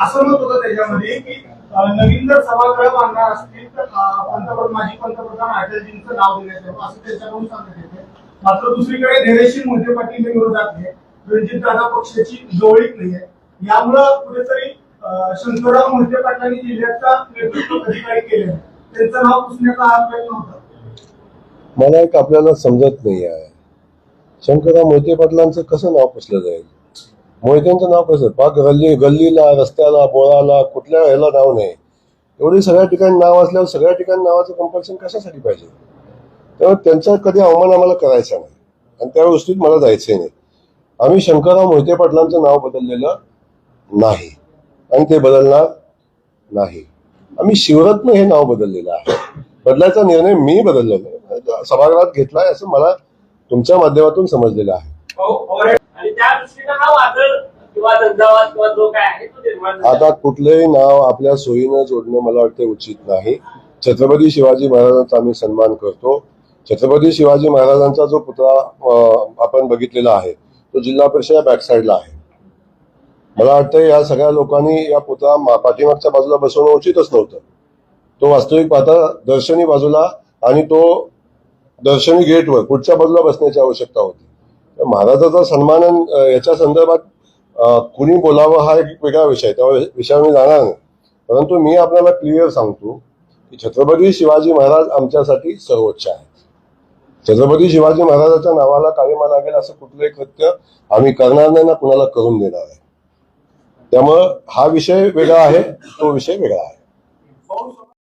असं मत होतं त्याच्यामध्ये की नवीन जर सभागृह बांधणार असतील तर माजी पंतप्रधान अटलजींचं नाव देण्यात यावं असं त्याच्याकडून सांगण्यात येते. मात्र दुसरीकडे धैर्यशील मोहिते पाटील विरोधात आहे, रणजितदादा पक्षाची जवळीक नाही आहे. यामुळं कुठेतरी शंकरराव मोहिते पाटलांनी जिल्ह्याचा नेतृत्व अधिकारी केले, त्यांचं नाव पुसण्याचा हा प्रयत्न होता. मला एक आपल्याला समजत नाही आहे, शंकरराव मोहिते पाटलांचं कसं नाव पुसलं जाईल? मोहित्यांचं नाव कसं? पाक गल्लीला, रस्त्याला, बोळाला, कुठल्या ह्याला नाव नाही. एवढी सगळ्या ठिकाणी नाव असल्यावर सगळ्या ठिकाणी नावाचं कंपल्शन कशासाठी पाहिजे? त्यामुळे त्यांचा कधी अवमान आम्हाला करायचा नाही आणि त्या गोष्टीत मला जायचंही नाही. आम्ही शंकरराव मोहिते पाटलांचं नाव बदललेलं नाही आणि ते बदलणार नाही. आम्ही शिवरत्न हे नाव बदललेलं आहे. बदलायचा निर्णय मी बदललेला आहे, सभागृहात घेतलाय असं मला तुमच्या माध्यमातून समजलेलं आहे. आता कुठलंही नाव आपल्या सोयीनं जोडणं मला वाटतं उचित नाही. छत्रपती शिवाजी महाराजांचा आम्ही सन्मान करतो. छत्रपती शिवाजी महाराजांचा जो पुतळा आपण बघितलेला आहे तो जिल्हा परिषद बॅकसाइडला आहे. मला वाटतं या सगळ्या लोकांनी या पुतळा पाठीमागच्या बाजूला बसवणं उचितच नव्हतं. तो वास्तविक पाहता दर्शनी बाजूला आणि तो दर्शनी गेटवर पुढच्या बाजूला बसण्याची आवश्यकता होती. महाराजाचा सन्मान याच्या संदर्भात कुणी बोलावं हा एक वेगळा विषय, त्या विषयावर मी जाणार नाही. परंतु मी आपल्याला क्लिअर सांगतो की छत्रपती शिवाजी महाराज आमच्यासाठी सर्वोच्च आहे. छत्रपती शिवाजी महाराजांच्या नावाला काळीमा लागेल असं कुठलंही कृत्य आम्ही करणार नाही ना कुणाला करून देणार आहे. त्यामुळं हा विषय वेगळा आहे, तो विषय वेगळा आहे.